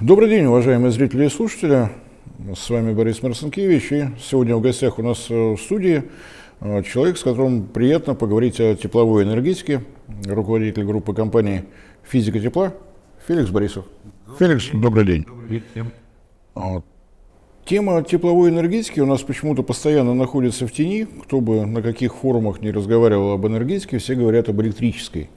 Добрый день, уважаемые зрители и слушатели. С вами Борис Марцинкевич. И сегодня в гостях у нас в студии человек, с которым приятно поговорить о тепловой энергетике, руководитель группы компаний «Физика тепла» Феликс Борисов. Феликс, добрый день. Тема тепловой энергетики у нас почему-то постоянно находится в тени. Кто бы на каких форумах не разговаривал об энергетике, все говорят об электрической.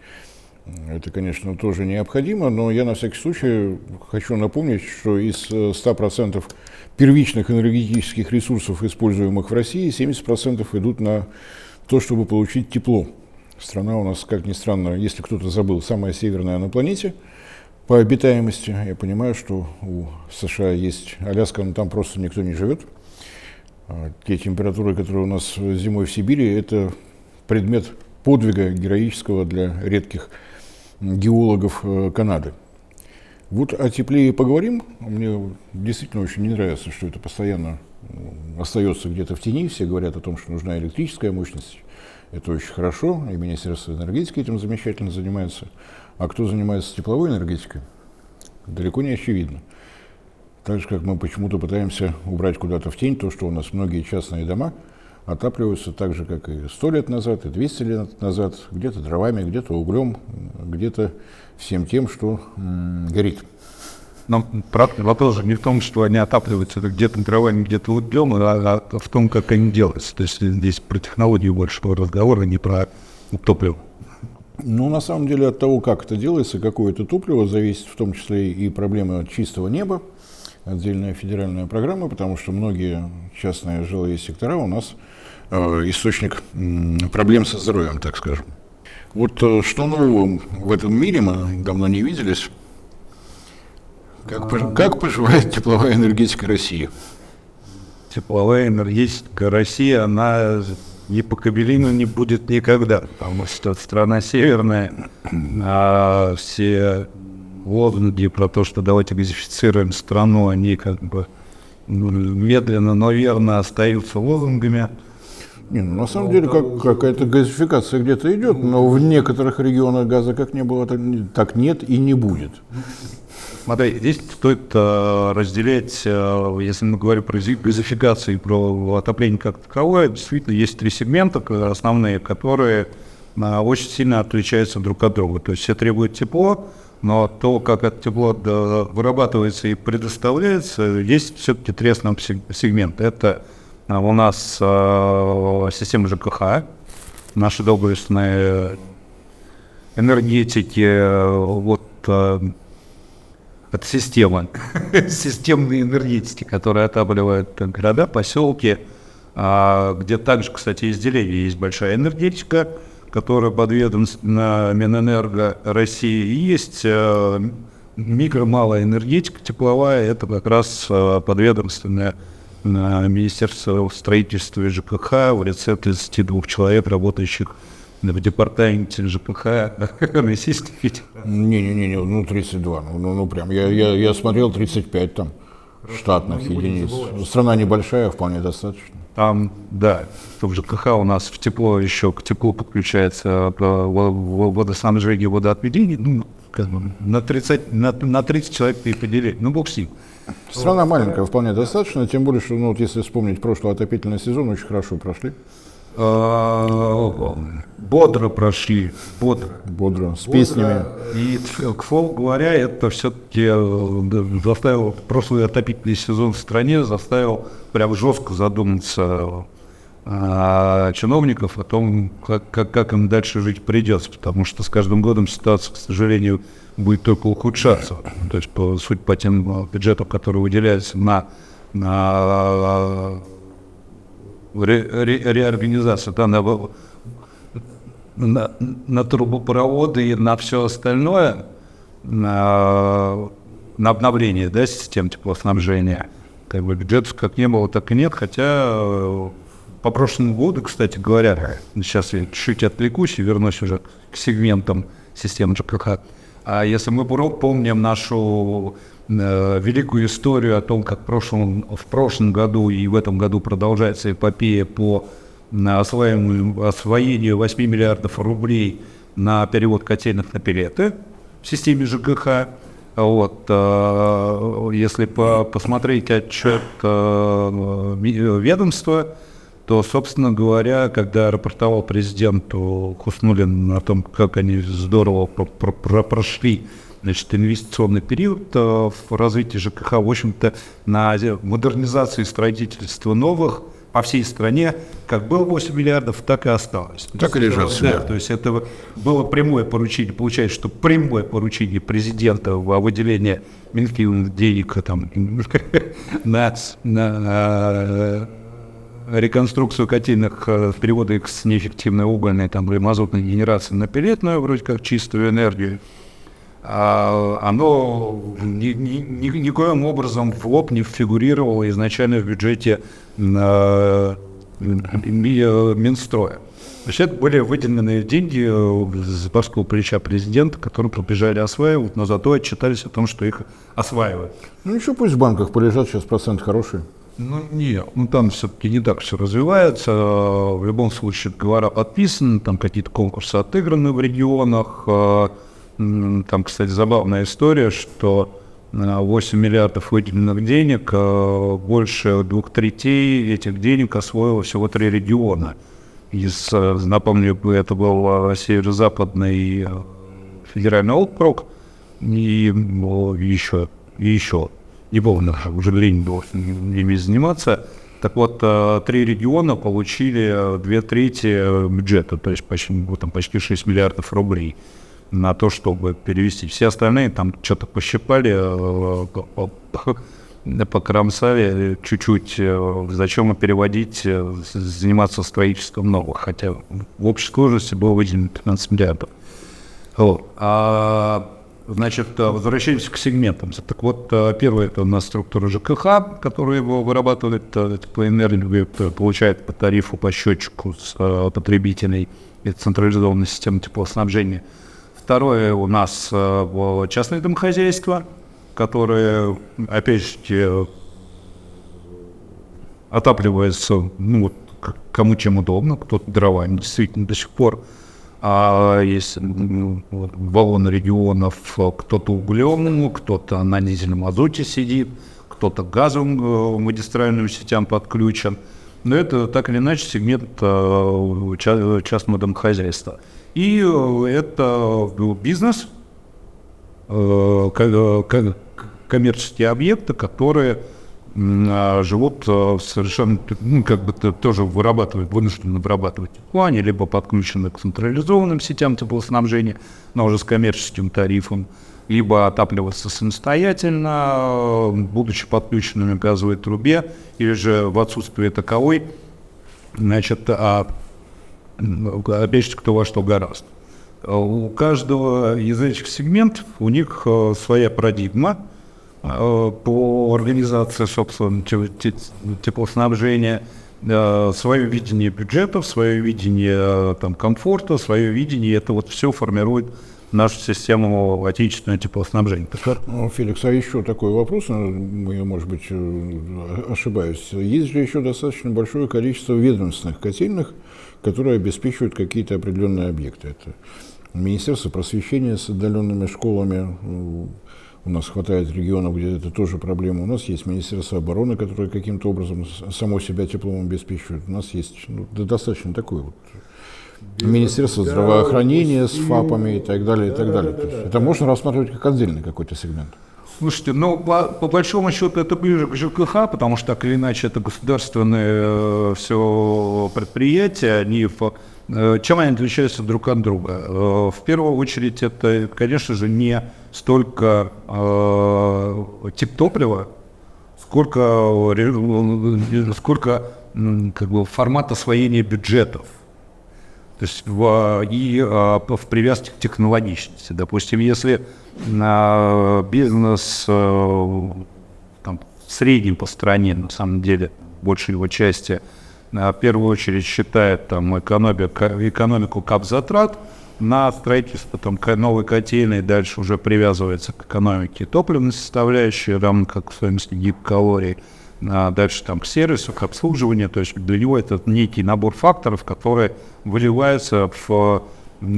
Это, конечно, тоже необходимо, но я на всякий случай хочу напомнить, что из 100% первичных энергетических ресурсов, используемых в России, 70% идут на то, чтобы получить тепло. Страна у нас, как ни странно, если кто-то забыл, самая северная на планете по обитаемости. Я понимаю, что у США есть Аляска, но там просто никто не живет. Те температуры, которые у нас зимой в Сибири, это предмет подвига героического для редких геологов Канады. Вот о тепле и поговорим. Мне действительно очень не нравится, что это постоянно остается где-то в тени. Все говорят о том, что нужна электрическая мощность. Это очень хорошо, и Министерство энергетики этим замечательно занимается. А кто занимается тепловой энергетикой, далеко не очевидно. Так же, как мы почему-то пытаемся убрать куда-то в тень то, что у нас многие частные дома отапливаются так же, как и 100 лет назад, и 200 лет назад, где-то дровами, где-то углем, где-то всем тем, что горит. Но вопрос же не в том, что они отапливаются где-то дровами, где-то углем, а в том, как они делаются. То есть здесь про технологию больше разговора, не про топливо. Ну, на самом деле, от того, как это делается, какое это топливо, зависит в том числе и проблема чистого неба, отдельная федеральная программа, потому что многие частные жилые сектора у нас источник проблем со здоровьем, так скажем. Вот что нового в этом мире, мы давно не виделись. Как поживает тепловая энергетика России? Тепловая энергетика России, она непоколебима не будет никогда, потому что страна северная, а все лозунги про то, что давайте газифицируем страну, они как бы медленно, но верно остаются лозунгами. Не, ну, на самом деле какая-то газификация где-то идет, но в некоторых регионах газа как не было, так нет и не будет. Смотри, здесь стоит разделять, если мы говорим про газификацию и про отопление как таковое, действительно есть три сегмента основные, которые очень сильно отличаются друг от друга. То есть все требуют тепло, но то, как это тепло вырабатывается и предоставляется, есть все-таки три основных сегмента. Это у нас система ЖКХ, наши доблестные энергетики, вот это система, системные энергетики, которые отапливают города, поселки, где также, кстати, из деревьев есть большая энергетика, которая подведомственна Минэнерго России. И есть микро-малая энергетика тепловая, это как раз подведомственная Министерство строительства и ЖКХ в лице 32 человек, работающих в департаменте ЖКХ Российской Федерации. Не-не-не, ну 32, ну прям, я смотрел 35 там штатных единиц. Страна небольшая, вполне достаточно. Там, да, в ЖКХ у нас в тепло еще к теплу подключается водоснабжение, водоотведение, ну, как бы на 30 человек и поделить, ну, бог с ним. Страна маленькая, вполне достаточно, тем более, что, ну, вот если вспомнить прошлый отопительный сезон, очень хорошо прошли. Бодро прошли, бодро, с песнями. И, к слову говоря, это все-таки заставило прошлый отопительный сезон в стране, заставил прям жестко задуматься чиновников о том, как им дальше жить придется, потому что с каждым годом ситуация, к сожалению, будет только ухудшаться. То есть, суть по тем бюджетам, которые выделяются на реорганизацию, да, на трубопроводы и на все остальное, на обновление, да, систем теплоснабжения. Как бы бюджетов как не было, так и нет, хотя по прошлому году, кстати говоря, сейчас я чуть-чуть отвлекусь и вернусь уже к сегментам системы ЖКХ. А если мы помним нашу великую историю о том, как в прошлом году и в этом году продолжается эпопея по освоению 8 миллиардов рублей на перевод котельных на пелеты в системе ЖКХ, Вот, если посмотреть отчет ведомства, то, собственно говоря, когда рапортовал президенту Хуснуллин о том, как они здорово прошли, значит, инвестиционный период в развитии ЖКХ, в общем-то, на модернизацию и строительство новых по всей стране, как было 8 миллиардов, так и осталось. Так и лежат себе. Да, то есть это было прямое поручение, получается, что прямое поручение президента о выделении Минфина денег там, на реконструкцию котельных, перевода их с неэффективной угольной там, или мазутной генерации на пеллетную, вроде как чистую энергию, оно никоим образом в лоб не фигурировало изначально в бюджете Минстроя. То есть это были выделенные деньги с барского плеча президента, которые побежали осваивать, но зато отчитались о том, что их осваивают. Ну еще пусть в банках полежат, сейчас процент хороший. Ну нет, там все-таки не так все развивается. В любом случае договора подписаны, там какие-то конкурсы отыграны в регионах. Там, кстати, забавная история, что 8 миллиардов выделенных денег, больше 2/3 этих денег освоило всего 3 региона. Напомню, это был северо-западный федеральный округ и еще. Не помню, уже лень было ими заниматься. Так вот, 3 региона получили 2/3 бюджета, то есть почти 6 миллиардов рублей на то, чтобы перевести. Все остальные там что-то пощипали, покромсали чуть-чуть. Зачем переводить, заниматься строительством новых? Хотя в общей сложности было выделено 15 миллиардов. Значит, возвращаемся к сегментам. Так вот, первое – это у нас структура ЖКХ, которая его вырабатывает теплоэнергию, получает по тарифу, по счетчику с потребителей. Это централизованная система теплоснабжения. Второе у нас частные домохозяйства, которые, опять же, отапливаются, кому чем удобно, кто-то дровами действительно до сих пор. Есть баллоны регионов, кто-то углем, кто-то на дизельном азоте сидит, кто-то к газовым магистральным сетям подключен. Но это так или иначе сегмент частного домохозяйства. И это бизнес, коммерческие объекты, которые живут совершенно, тоже вынуждены вырабатывать тепло, они либо подключены к централизованным сетям теплоснабжения, но уже с коммерческим тарифом, либо отапливаться самостоятельно, будучи подключенными к газовой трубе, или же в отсутствие таковой, значит, опять же, кто во что гораст. У каждого из этих сегментов у них своя парадигма по организации, собственно, теплоснабжения, свое видение бюджетов, свое видение комфорта, свое видение. Это вот все формирует нашу систему отечественного теплоснабжения. Феликс, а еще такой вопрос, я, может быть, ошибаюсь. Есть же еще достаточно большое количество ведомственных котельных, которые обеспечивают какие-то определенные объекты. Это Министерство просвещения с отдаленными школами. У нас хватает регионов, где это тоже проблема. У нас есть Министерство обороны, которое каким-то образом само себя теплом обеспечивает. У нас есть достаточно такое вот Министерство здравоохранения с ФАПами и так далее, и так далее. Это можно рассматривать как отдельный какой-то сегмент. Слушайте, по большому счету это ближе к ЖКХ, потому что так или иначе это государственное все предприятие, чем они отличаются друг от друга? В первую очередь это, конечно же, не столько тип топлива, сколько формат освоения бюджетов. То есть в привязке к технологичности. Допустим, если бизнес в среднем по стране, на самом деле, большей его части, в первую очередь считает экономику капзатрат на строительство новой котельной, дальше уже привязывается к экономике топливной составляющей, равно как в стоимости гигакалорий, дальше к сервису, к обслуживанию. То есть для него это некий набор факторов, которые выливаются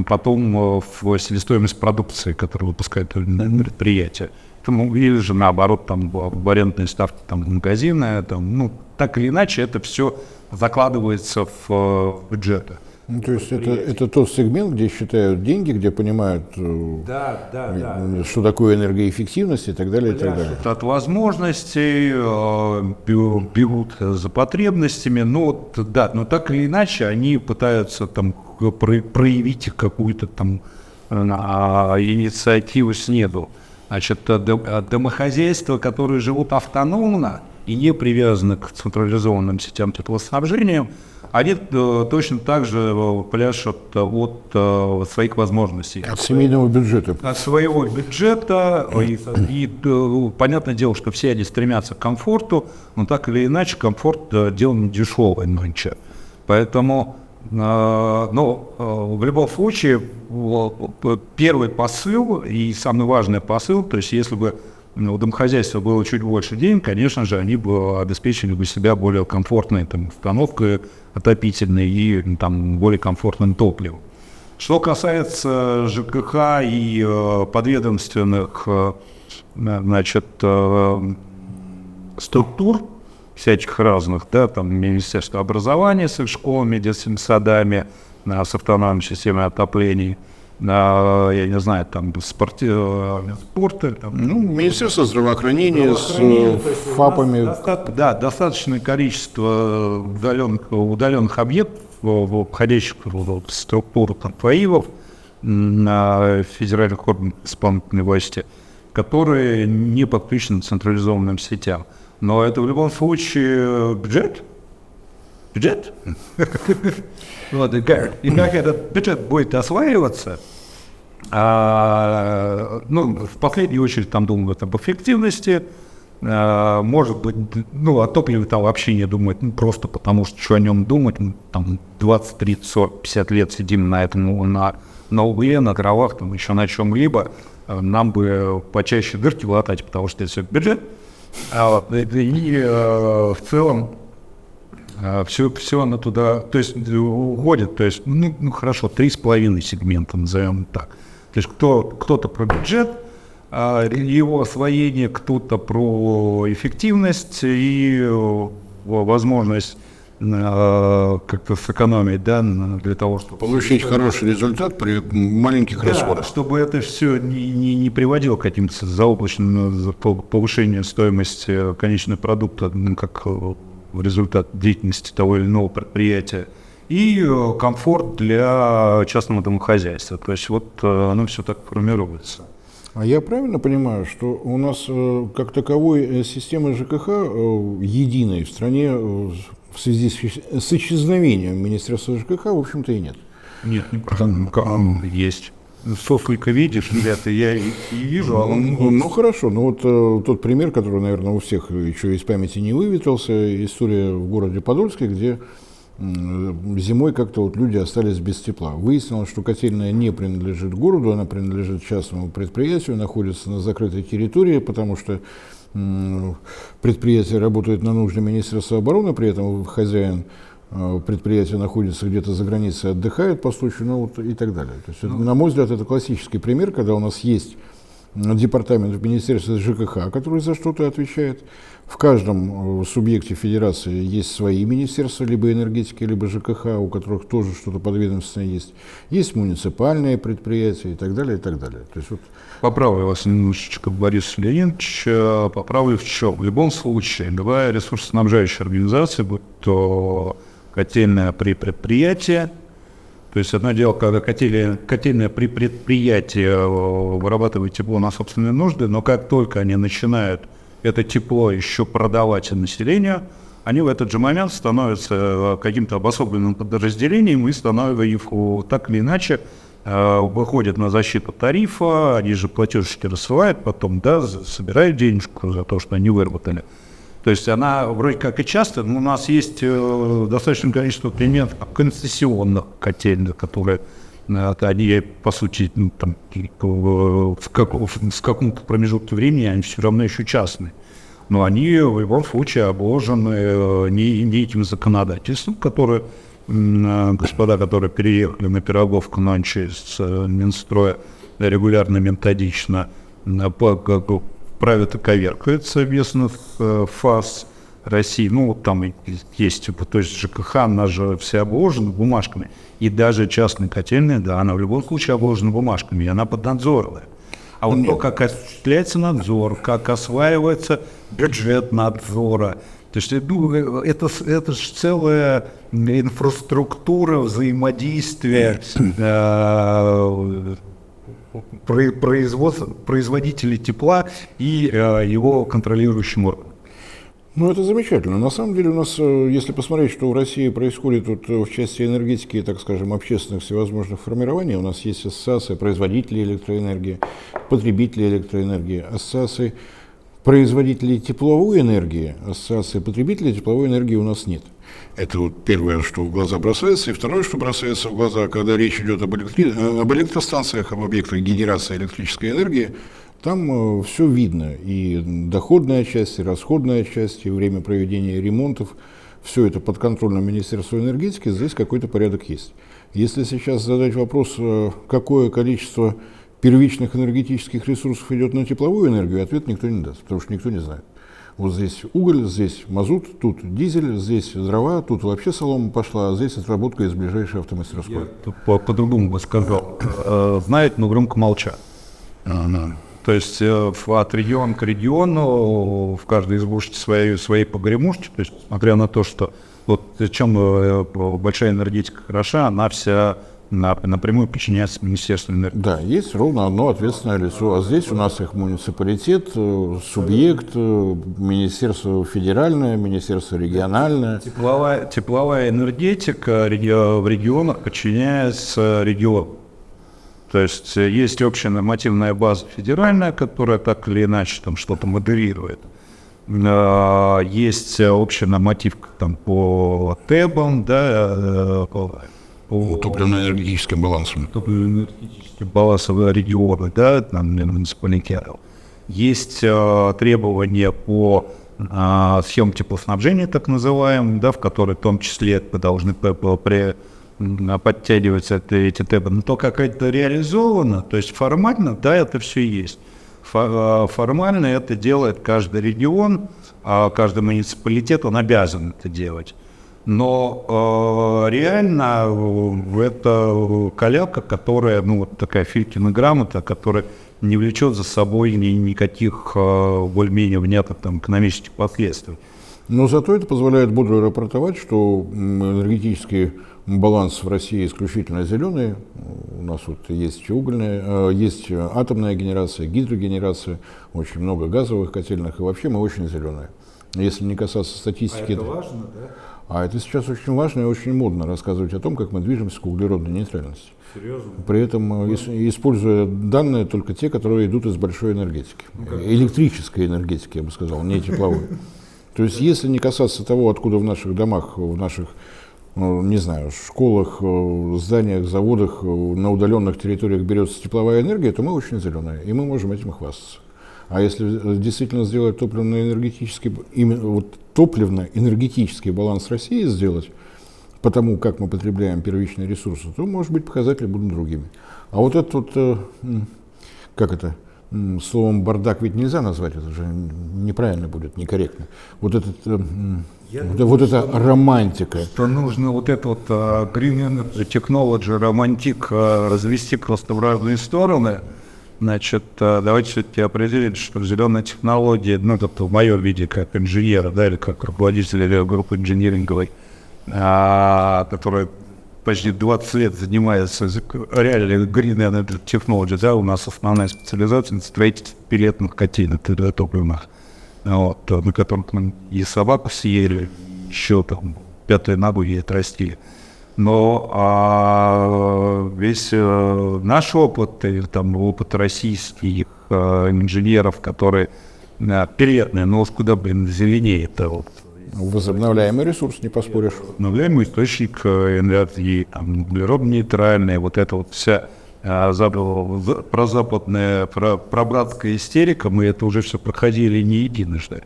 потом в себестоимость продукции, которую выпускает предприятие. Поэтому, или же наоборот, там в арендные ставки там, магазины, там, ну, так или иначе, это все закладывается в бюджеты. Ну, то есть это тот сегмент, где считают деньги, где понимают, что такое энергоэффективность и так далее, и так далее. От возможностей берут за потребностями, но так или иначе они пытаются там проявить какую-то там инициативу снизу. Значит, домохозяйства, которые живут автономно и не привязаны к централизованным сетям теплоснабжения, они точно так же пляшут от своих возможностей. От семейного бюджета. От своего бюджета. И понятное дело, что все они стремятся к комфорту, но так или иначе комфорт дело не дешевое нынче. Поэтому, в любом случае, первый посыл и самый важный посыл, то есть если бы у домохозяйства было чуть больше денег, конечно же, они бы обеспечили бы себя более комфортной там, установкой отопительной и там, более комфортным топливом. Что касается ЖКХ и подведомственных структур всяких разных, да, там Министерство образования с их школами, детскими садами, с автономной системой отопления, я не знаю, там спорта. Министерство здравоохранения с ФАПами. Достаточное количество удаленных объектов, входящих в структуру ФАИВов, федеральных органов исполнительной власти, которые не подключены к централизованным сетям. Но это в любом случае бюджет. Вот, и как этот бюджет будет осваиваться, в последнюю очередь там думают об эффективности, может быть, о топливе там вообще не думают, просто потому что о нем думать, там 20, 30, 40, 50 лет сидим на этом, на угле, на дровах, там еще на чем-либо, нам бы почаще дырки латать, потому что это все бюджет, и в целом все оно туда, то есть уходит, то есть, хорошо, 3,5 сегмента, назовем так. То есть кто-то про бюджет, его освоение, кто-то про эффективность и возможность как-то сэкономить, да, для того, чтобы получить хороший результат при маленьких расходах. Чтобы это все не приводило к каким-то заоблачным повышению стоимости конечного продукта, как в результат деятельности того или иного предприятия, и комфорт для частного домохозяйства. То есть оно все так формируется. А я правильно понимаю, что у нас как таковой системы ЖКХ единой в стране в связи с исчезновением Министерства ЖКХ, в общем-то, и нет? Нет, есть. Сколько видишь, ребята, я и вижу. Хорошо, тот пример, который, наверное, у всех еще из памяти не выветрился, история в городе Подольске, где зимой как-то люди остались без тепла. Выяснилось, что котельная не принадлежит городу, она принадлежит частному предприятию, находится на закрытой территории, потому что предприятие работает на нужды Министерства обороны, при этом хозяин предприятие находится где-то за границей, отдыхает по случаю, и так далее. То есть, на мой взгляд, это классический пример, когда у нас есть департамент в Министерстве ЖКХ, который за что-то отвечает. В каждом субъекте федерации есть свои министерства, либо энергетики, либо ЖКХ, у которых тоже что-то подведомственное есть. Есть муниципальные предприятия и так далее, и так далее. То есть, Поправлю вас немножечко, Борис Леонидович, поправлю в чем. В любом случае, любая ресурсоснабжающая организация, будь то котельное при предприятии, то есть одно дело, когда котельное при предприятии вырабатывает тепло на собственные нужды, но как только они начинают это тепло еще продавать населению, они в этот же момент становятся каким-то обособленным подразделением и становятся так или иначе выходят на защиту тарифа, они же платежки рассылают потом, собирают денежку за то, что они выработали. То есть она вроде как и часто, но у нас есть достаточное количество примеров концессионных котельных, которые они, по сути, в каком-то промежутке времени они все равно еще частные. Но они в любом случае обложены неким законодательством, которое господа, которые переехали на Пироговку нонче с Минстроя регулярно, методично правят и коверкают совместных фаз России. Ну, вот там есть, то есть ЖКХ, она же вся обложена бумажками. И даже частная котельная, да, она в любом случае обложена бумажками, и она поднадзорная. А вот то, как осуществляется надзор, как осваивается бюджет надзора, то есть это же целая инфраструктура взаимодействия производителей тепла и его контролирующим органом. Ну, это замечательно. На самом деле у нас, если посмотреть, что в России происходит вот в части энергетики, так скажем, общественных всевозможных формирований, у нас есть ассоциация производителей электроэнергии, потребителей электроэнергии, ассоциации производителей тепловой энергии, ассоциации потребителей тепловой энергии у нас нет. Это вот первое, что в глаза бросается. И второе, что бросается в глаза, когда речь идет об электростанциях, об объектах генерации электрической энергии, там все видно, и доходная часть, и расходная часть, и время проведения ремонтов, все это под контролем Министерства энергетики, здесь какой-то порядок есть. Если сейчас задать вопрос, какое количество первичных энергетических ресурсов идет на тепловую энергию, ответ никто не даст, потому что никто не знает. Вот здесь уголь, здесь мазут, тут дизель, здесь дрова, тут вообще солома пошла, а здесь отработка из ближайшей автомастерской. Я по-другому бы сказал. Знают, но громко молчат. То есть от региона к региону в каждой избушке своей погремушки, то есть смотря на то, что вот чем большая энергетика хороша, она вся напрямую подчиняется Министерству энергетики. Да, есть ровно одно ответственное лицо, а здесь у нас их муниципалитет, субъект, министерство федеральное, министерство региональное. Тепловая энергетика в регионах подчиняется региону. То есть есть общая нормативная база федеральная, которая так или иначе там что-то модерирует. Есть общий норматив там, по ТЭБам, да, по топливно-энергетическим балансом. Топливно-энергетическим балансом региона, да, там, муниципалитетов. Есть требования по схемам теплоснабжения, так называемым, да, в которые в том числе должны подтягиваются эти ТЭБы, но то, как это реализовано, то есть формально, да, это все есть. Формально это делает каждый регион, каждый муниципалитет, он обязан это делать. Но реально это коляка, которая, ну, вот такая Филькина грамота, которая не влечет за собой никаких более-менее внятных там экономических последствий. Но зато это позволяет бодро рапортовать, что энергетический баланс в России исключительно зеленый. У нас вот есть угольная, есть атомная генерация, гидрогенерация, очень много газовых котельных, и вообще мы очень зеленые. Если не касаться статистики... это важно, да? А это сейчас очень важно и очень модно рассказывать о том, как мы движемся к углеродной нейтральности. Серьезно? При этом используя данные только те, которые идут из большой энергетики. Электрической энергетики, я бы сказал, не тепловой. То есть, если не касаться того, откуда в наших домах, в наших, не знаю, школах, зданиях, заводах, на удаленных территориях берется тепловая энергия, то мы очень зеленые, и мы можем этим хвастаться. А если действительно сделать топливно-энергетический, именно вот топливно-энергетический баланс России сделать, потому как мы потребляем первичные ресурсы, то, может быть, показатели будут другими. А вот это вот, как это, словом бардак ведь нельзя назвать, это же неправильно будет, некорректно. Вот этот, вот эта романтика. Что нужно вот это вот green technology, романтик развести просто в разные стороны. Значит, давайте все-таки определить, что зеленая технология, ну, это в моем виде как инженера, да, или как руководителя группы инжиниринговой, которая почти 20 лет занимается реально green energy technology, да, у нас основная специализация на строительстве пеллетных котельных топливных, вот, на которых мы и собаку съели, еще там пятую ногу ей отрастили. Но весь наш опыт, и там опыт российских инженеров, которые пеллетные, но уж куда, зеленее это вот. Возобновляемый ресурс, не поспоришь. Возобновляемый источник энергии, углеродно-нейтральная, вот эта вот вся прозападная, пробратская истерика, мы это уже все проходили не единожды.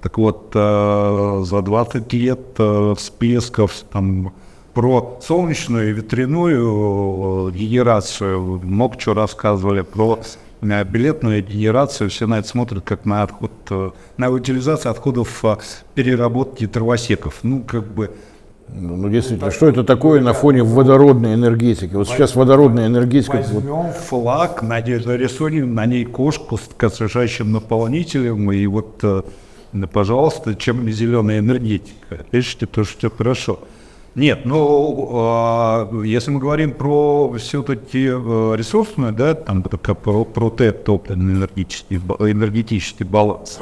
Так вот, за 20 лет всплесков там, про солнечную и ветряную генерацию много чего рассказывали, про билетную генерацию все на это смотрят как на отход, на утилизацию отходов переработки дровосеков. Ну, как бы... Ну, действительно, что это такое на фоне водородной энергетики? Вот сейчас водородная энергетика... Возьмем флаг, нарисуем на ней кошку с содержащим наполнителем, и вот, пожалуйста, чем зеленая энергетика? Пишите, то что все хорошо. Нет, ну, если мы говорим про все-таки ресурсную, да, там про ТЭП, топливный энергетический баланс,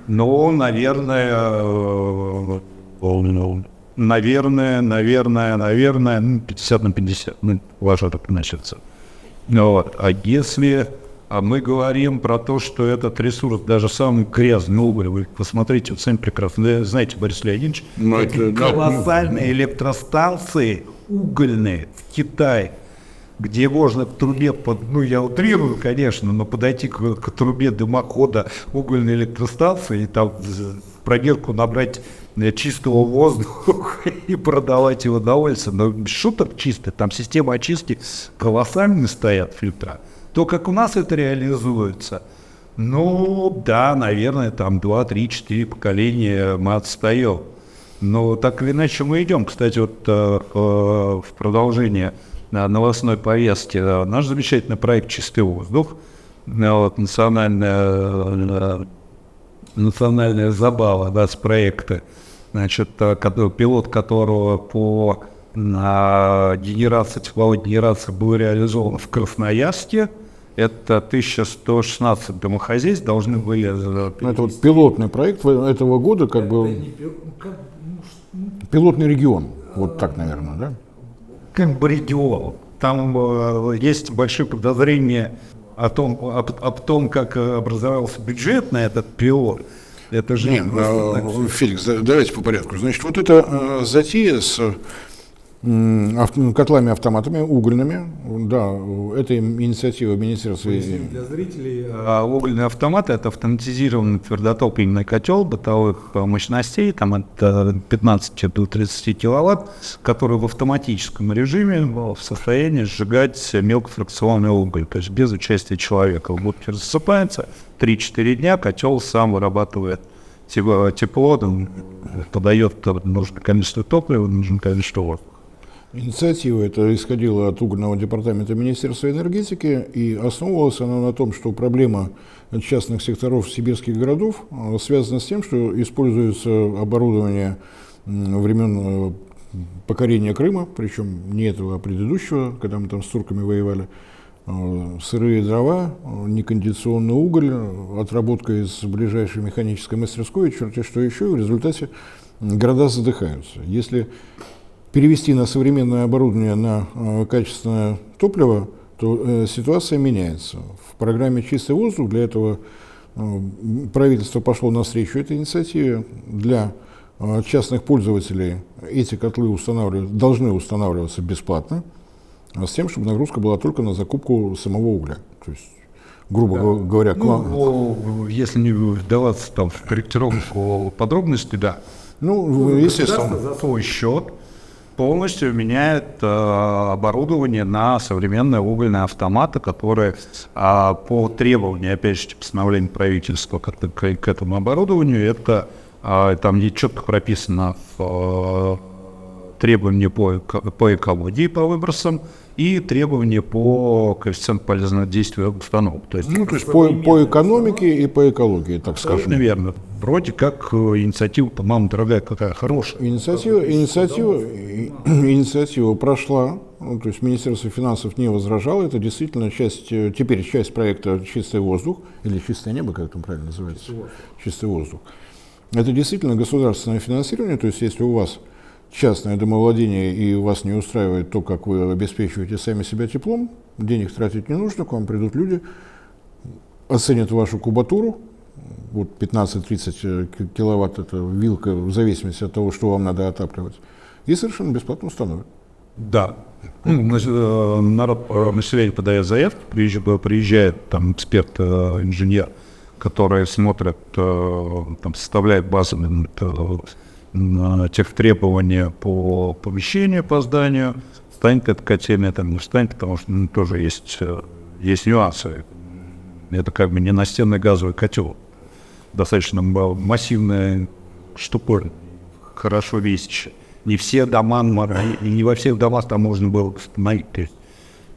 ну, наверное, 50 на 50, ну, ваша так начнется. Вот. А если мы говорим про то, что этот ресурс, даже самый грязный уголь, вы посмотрите, вот сами прекрасно, знаете, Борис Леонидович, колоссальные электростанции угольные в Китае, где можно к трубе, ну я утрирую, конечно, но подойти к трубе дымохода угольной электростанции и там в пробирку набрать чистого воздуха и продавать его на улице. Но без шуток чисто, там система очистки колоссальные стоят фильтра. То, как у нас это реализуется, ну да, наверное, там 2, 3, 4 поколения мы отстаем. Но так или иначе мы идем. Кстати, вот в продолжение новостной повестки наш замечательный проект «Чистый воздух», вот, национальная забава, да, с проекта, значит, пилот которого по генерации, тепловой генерации был реализован в Красноярске. Это 1116 домохозяйств должны были... Это вот пилотный проект этого года, как бы пилотный регион, вот так, наверное, да? Как бы регион. Там есть большие подозрения о том, как образовался бюджет на этот пилот. Это же... Нет, Феликс, давайте по порядку. Значит, вот эта затея с котлами-автоматами угольными, да, это инициатива Министерства... Для зрителей угольные автоматы — это автоматизированный твердотопливный котел бытовых мощностей, там от 15 до 30 киловатт, который в автоматическом режиме в состоянии сжигать мелкофракционный уголь, то есть без участия человека. Вот рассыпается, 3-4 дня котел сам вырабатывает тепло, подает нужное количество топлива, нужное количество воздуха. Инициатива эта исходила от угольного департамента Министерства энергетики, и основывалась она на том, что проблема частных секторов сибирских городов связана с тем, что используется оборудование времен покорения Крыма, причем не этого, а предыдущего, когда мы там с турками воевали, сырые дрова, некондиционный уголь, отработка из ближайшей механической мастерской, черти что еще, и в результате города задыхаются. Если перевести на современное оборудование на качественное топливо, то ситуация меняется. В программе «Чистый воздух» для этого правительство пошло навстречу этой инициативе. Для частных пользователей эти котлы должны устанавливаться бесплатно, с тем, чтобы нагрузка была только на закупку самого угля. То есть, грубо говоря, если не вдаваться там в корректировку подробностей, да. Ну, естественно, за свой счет полностью меняет оборудование на современные угольные автоматы, которые по требованию, опять же, постановления правительства к этому оборудованию, это там четко прописано требования по экологии, по выбросам, и требования по коэффициенту полезного действия установок. То есть по экономике и по экологии, так скажем. Наверное. Вроде как инициатива, по-моему, дорогая, какая хорошая. Инициатива прошла, то есть Министерство финансов не возражало, это действительно теперь часть проекта «Чистый воздух», или «Чистое небо», как это правильно называется? «Чистый воздух». Это действительно государственное финансирование, то есть если у вас частное домовладение и вас не устраивает то, как вы обеспечиваете сами себя теплом, денег тратить не нужно, к вам придут люди, оценят вашу кубатуру, вот 15-30 киловатт это вилка, в зависимости от того, что вам надо отапливать, и совершенно бесплатно установят. Да. Население подает заявку, приезжает там эксперт, инженер, который смотрит, там, составляет базовые тех требования по помещению, по зданию, станет эта котельная, там не встанет, потому что тоже есть нюансы. Это как бы не настенный газовый котел. Достаточно массивная штука, хорошо весящая. Не все дома, не во всех домах там можно было установить.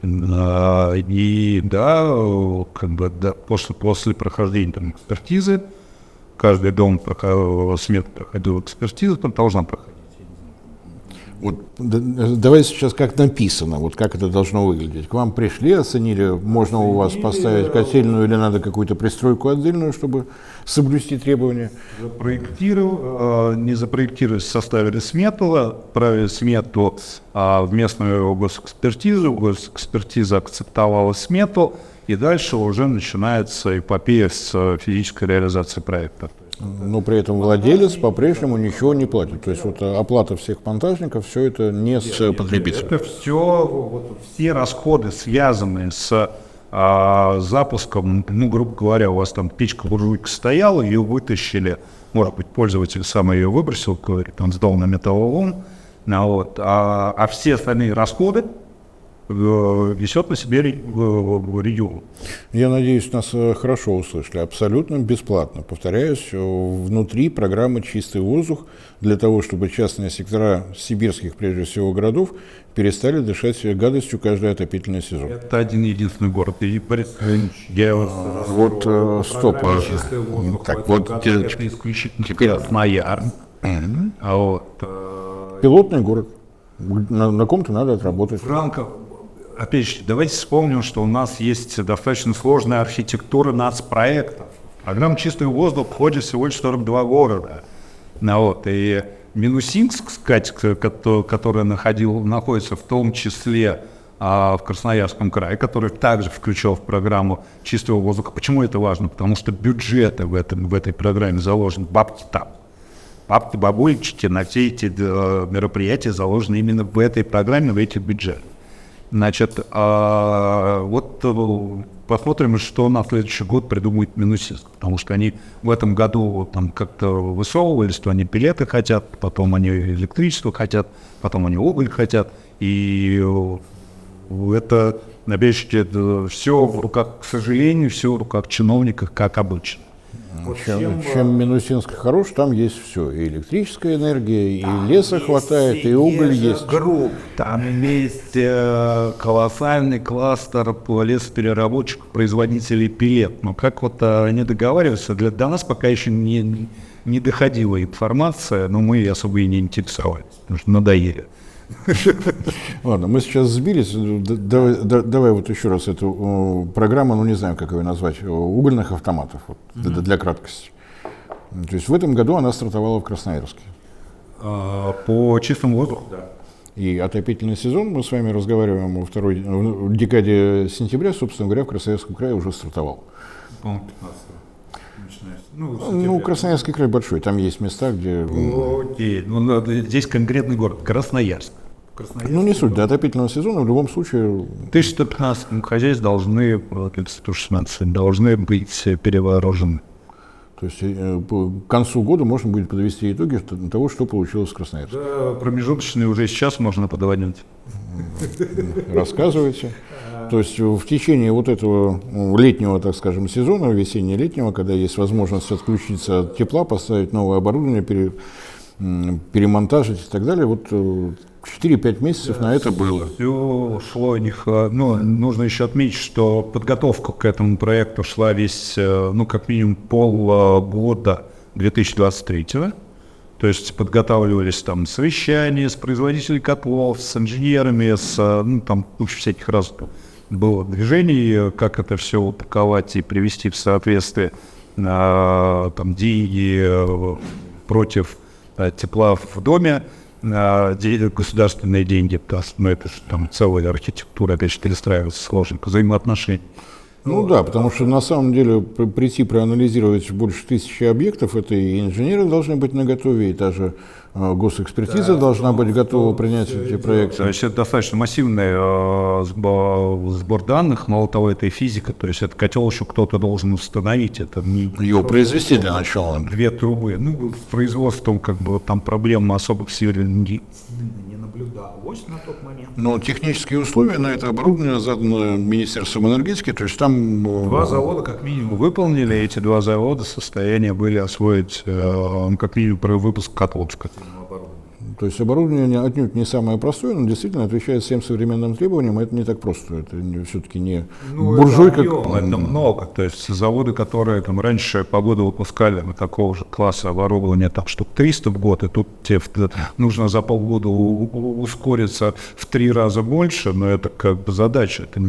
И да, как бы да, после прохождения там экспертизы, каждый дом смета проходил экспертизу, там должна проходить. Вот, давай сейчас как написано, вот как это должно выглядеть. К вам пришли, оценили, можно у вас поставить котельную или надо какую-то пристройку отдельную, чтобы соблюсти требования? Не запроектировали, составили смету, отправили смету в местную госэкспертизу, госэкспертиза акцептовала смету, и дальше уже начинается эпопея с физической реализацией проекта. Но при этом владелец по-прежнему ничего не платит. То есть вот оплата всех монтажников, все это не с потребителя. Это все расходы, связанные с запуском, ну, грубо говоря, у вас там печка-буржуйка стояла, ее вытащили, может быть, пользователь сам ее выбросил, говорит, он сдал на металлолом, вот, а все остальные расходы несет на себе регион. Я надеюсь, нас хорошо услышали. Абсолютно бесплатно. Повторяюсь, внутри программы «Чистый воздух» для того, чтобы частные сектора сибирских, прежде всего, городов перестали дышать гадостью каждый отопительный сезон. Это один-единственный город. Вот, стоп. Так, вот это исключительно Краснояр. Пилотный город. На ком-то надо отработать. Франко, опять же, давайте вспомним, что у нас есть достаточно сложная архитектура нацпроектов. Программа «Чистый воздух» входит всего лишь 42 города. И Минусинск, который находится в том числе в Красноярском крае, который также включен в программу «Чистого воздуха». Почему это важно? Потому что бюджеты в этой программе заложены, бабки там. Бабки, бабульчики на все эти мероприятия заложены именно в этой программе, в эти бюджеты. Значит, вот посмотрим, что на следующий год придумает Минусинск, потому что они в этом году там как-то высовывались, что они пилеты хотят, потом они электричество хотят, потом они уголь хотят, и это, опять же, все в руках, к сожалению, все в руках чиновников, как обычно. Чем Минусинск хорош, там есть все. И электрическая энергия, и леса хватает, и уголь есть. Там есть колоссальный кластер лесопереработчиков, производителей пилет. Но как вот они договариваются, до нас пока еще не доходила информация, но мы особо и не интересовались, потому что надоели. Ладно, мы сейчас сбились. Давай вот еще раз эту программу, ну не знаю, как ее назвать, угольных автоматов, вот, для краткости. То есть в этом году она стартовала в Красноярске. По чистому воздуху, да. И отопительный сезон, мы с вами разговариваем в декаде сентября, собственно говоря, в Красноярском крае уже стартовал. По-моему, 15 Ну, Красноярский край большой, там есть места, где... Окей, здесь конкретный город, Красноярск. Ну, не суть, до отопительного сезона в любом случае... 1115 хозяйств должны, 116, должны быть перевооружены. То есть к концу года можно будет подвести итоги того, что получилось в Красноярске. Да, промежуточные уже сейчас можно подавать. Рассказывайте. То есть в течение вот этого летнего, так скажем, сезона, весенне-летнего, когда есть возможность отключиться от тепла, поставить новое оборудование, перемонтажить и так далее, вот 4-5 месяцев на это было. Все шло, нужно еще отметить, что подготовка к этому проекту шла весь, как минимум полгода 2023-го. То есть подготавливались там совещания с производителями котлов, с инженерами, там куча всяких разных было движений, как это все упаковать и привести в соответствие, там деньги против тепла в доме, государственные деньги, но это же там целая архитектура, опять же, перестраивается сложных взаимоотношений. Ну да, потому что на самом деле прийти проанализировать больше 1000 объектов, это и инженеры должны быть наготове, и та же госэкспертиза должна быть готова принять эти проекты. То есть это достаточно массивный сбор данных, мало того, это и физика, то есть это котел еще кто-то должен установить, это его произвести для начала. 2 трубы, с производством как бы там проблем особых сильно не наблюдалось. удалось на тот момент. Но технические условия на это оборудование заданы Министерством энергетики, то есть там... 2 завода как минимум выполнили, эти 2 завода в состоянии были освоить как минимум выпуск котлов. То есть оборудование отнюдь не самое простое, но действительно отвечает всем современным требованиям, это не так просто, это все-таки не буржуйка. Это много, то есть заводы, которые там раньше по году выпускали такого же класса оборудования, там штук 300 в год, и тут тебе нужно за полгода ускориться в 3 раза больше, но это как бы задача, это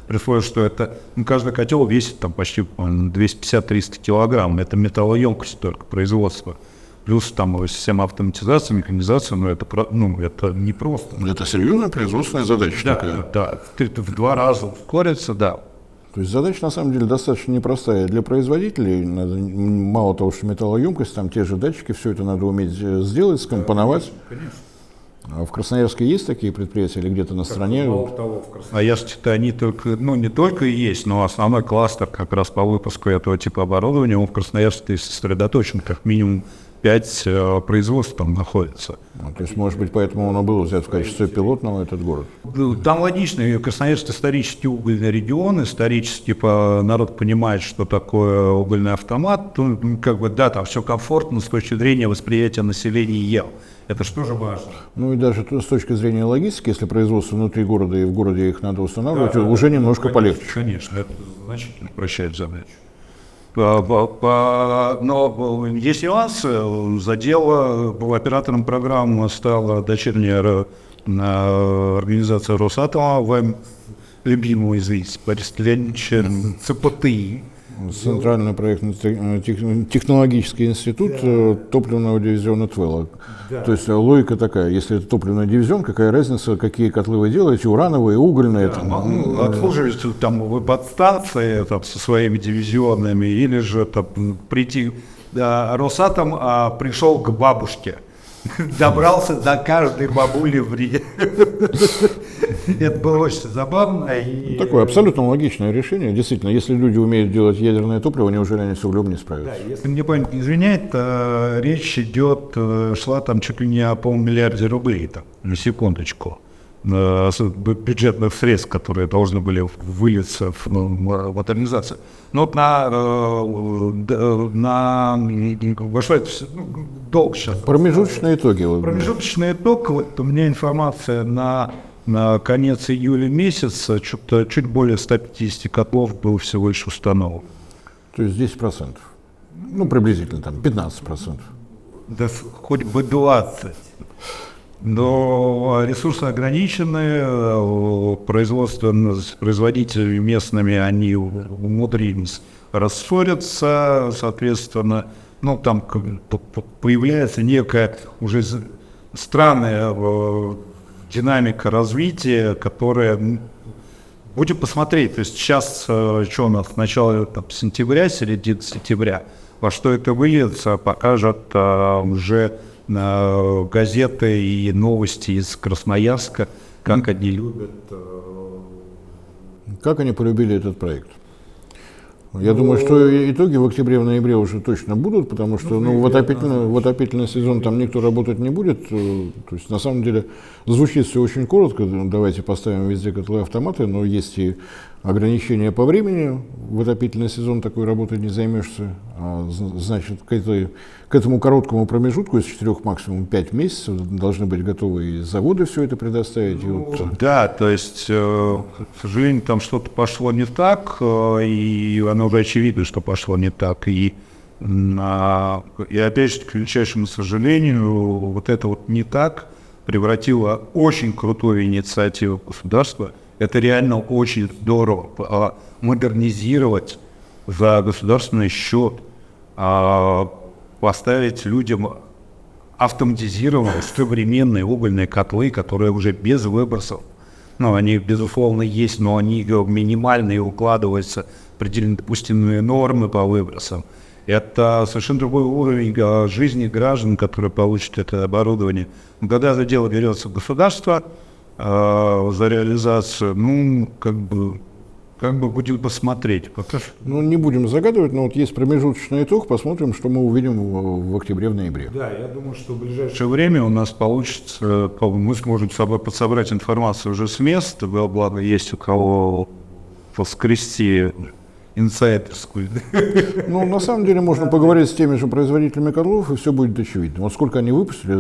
при условии, что это, каждый котел весит там почти 250-300 килограмм, это металлоемкость только производства. Плюс там система автоматизации, механизации, но это не просто. Это серьезная производственная задача такая. Да, в 2 раза ускориться, да. То есть задача на самом деле достаточно непростая. Для производителей надо, мало того, что металлоемкость, там те же датчики, все это надо уметь сделать, скомпоновать. Конечно. А в Красноярске есть такие предприятия или где-то на стране? Мало того, в Красноярске-то они только, не только есть, но основной кластер как раз по выпуску этого типа оборудования, он в Красноярске сосредоточен, как минимум 5 производств там находится. То есть, может быть, поэтому он был взят в качестве пилотного этот город? Там логично, Красноярск исторически угольный регион, исторически народ понимает, что такое угольный автомат, там все комфортно с точки зрения восприятия населения. Это что же важно? Ну и даже с точки зрения логистики, если производство внутри города и в городе их надо устанавливать, уже немножко полегче. Конечно, это значительно упрощает задачу. Но есть нюансы. За дело оператором программы стала дочерняя организация Росатома, вам любимую, извините, Борис Леонидович, ЦПТИ. Центральный проектно-технологический институт топливного дивизиона ТВЭЛа. Да. То есть логика такая, если это топливный дивизион, какая разница, какие котлы вы делаете, урановые, угольные? Да, обслуживаете там вы подстанции со своими дивизионами, или же прийти, Росатом пришел к бабушке. Добрался до каждой бабули в Риге. Это было очень забавно. Такое абсолютно логичное решение. Действительно, если люди умеют делать ядерное топливо, неужели они с углем не справятся? Да, если мне память не изменяет, речь шла там чуть ли не о $500 миллиарда, на секундочку, бюджетных средств, которые должны были вылиться в модернизацию. Но вошло это все долго сейчас. Промежуточные итоги. Промежуточный итог, у меня информация на конец июля месяца, чуть более 150 котлов было всего лишь установлено. То есть 10%. Приблизительно там 15%. Да хоть бы 20%. Но ресурсы ограничены, производителями местными они умудрились рассориться, соответственно, там появляется некая уже странная динамика развития, которая, будем посмотреть, то есть сейчас, что у нас, начало сентября, середина сентября, во что это выльется, покажут уже газеты и новости из Красноярска, как они любят. Как они полюбили этот проект? Я думаю, что итоги в октябре, в ноябре уже точно будут, потому что в отопительный сезон там никто работать не будет. То есть на самом деле звучит все очень коротко. Давайте поставим везде котлы-автоматы, но есть и ограничения по времени. В отопительный сезон такой работой не займешься. Значит, к этому короткому промежутку из 4 максимум 5 месяцев должны быть готовы и заводы все это предоставить. Да, то есть, к сожалению, там что-то пошло не так, и оно уже очевидно, что пошло не так. И опять же, к величайшему сожалению, вот это вот не так превратило очень крутую инициативу государства. Это реально очень здорово модернизировать за государственный счет, поставить людям автоматизированные современные угольные котлы, которые уже без выбросов. Они, безусловно, есть, но они минимальные, укладываются в определенные допустимые нормы по выбросам. Это совершенно другой уровень жизни граждан, которые получат это оборудование. Когда за дело берется государство, за реализацию, как бы будем посмотреть. Пока что. Ну, не будем загадывать, но вот есть промежуточный итог, посмотрим, что мы увидим в октябре, в ноябре. Да, я думаю, что в ближайшее время у нас получится, мы сможем подсобрать информацию уже с места, благо есть у кого воскрести инсайдерскую. Ну, на самом деле, можно поговорить с теми же производителями котлов, и все будет очевидно. Вот сколько они выпустили,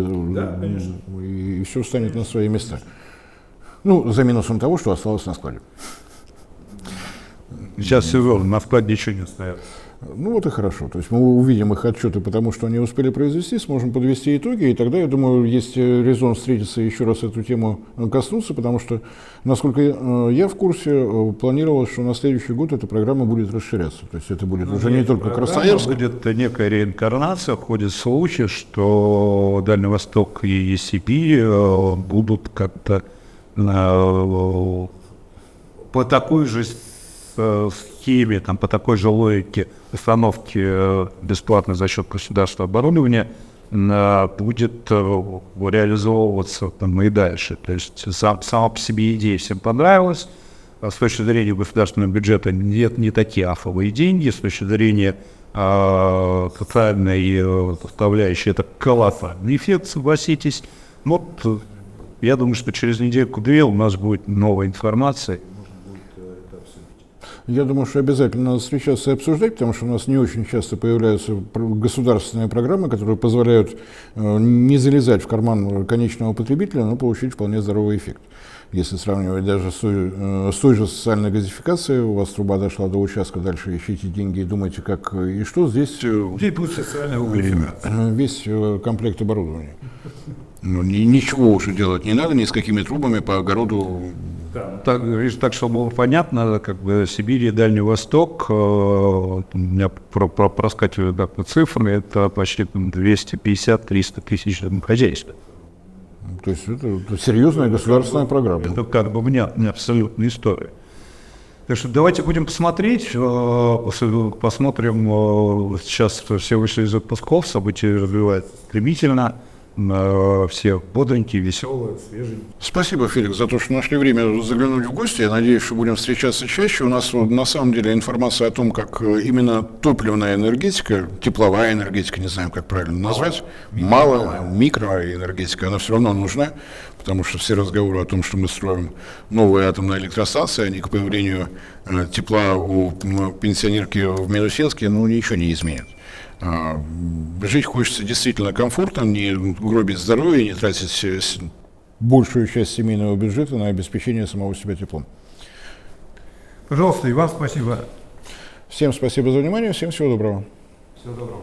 и все встанет на свои места. Ну, за минусом того, что осталось на складе. Сейчас все верно, на складе ничего не остается. Ну вот и хорошо. То есть мы увидим их отчеты, потому что они успели произвести, сможем подвести итоги, и тогда, я думаю, есть резон встретиться и еще раз эту тему коснуться, потому что, насколько я в курсе, планировалось, что на следующий год эта программа будет расширяться. То есть это будет уже не только Красноярск. Будет некая реинкарнация, ходит слухи, что Дальний Восток и Сибирь будут как-то по такой же схеме, там, по такой же логике установки бесплатно за счет государства оборудования будет реализовываться там, и дальше. То есть сама по себе идея всем понравилась. С точки зрения государственного бюджета нет не такие афовые деньги. С точки зрения социальной составляющей это колоссальный эффект, согласитесь. Вот я думаю, что через недельку-две у нас будет новая информация. Я думаю, что обязательно надо встречаться и обсуждать, потому что у нас не очень часто появляются государственные программы, которые позволяют не залезать в карман конечного потребителя, но получить вполне здоровый эффект. Если сравнивать даже с той же социальной газификацией, у вас труба дошла до участка, дальше ищите деньги и думайте, как и что. Здесь весь комплект оборудования. Ну, ничего уже делать не надо, ни с какими трубами по огороду. Да. Так, чтобы было понятно, как бы Сибирь и Дальний Восток, у меня проскакивают цифры, это почти 250-300 тысяч домохозяйств. То есть это серьезная государственная программа. Это как бы не абсолютная история. Так что давайте будем посмотреть, посмотрим, сейчас все вышли из отпусков, события развиваются стремительно. Все бодренькие, веселые, свежие. Спасибо, Феликс, за то, что нашли время заглянуть в гости. Я надеюсь, что будем встречаться чаще. У нас на самом деле информация о том, как именно топливная энергетика, тепловая энергетика, не знаю, как правильно назвать, микроэнергетика, она все равно нужна, потому что все разговоры о том, что мы строим новые атомные электростанции, они к появлению тепла у пенсионерки в Минусинске, ничего не изменят. Жить хочется действительно комфортно, не гробить здоровье, не тратить большую часть семейного бюджета на обеспечение самого себя теплом. Пожалуйста, и вам спасибо. Всем спасибо за внимание, всем всего доброго. Всего доброго.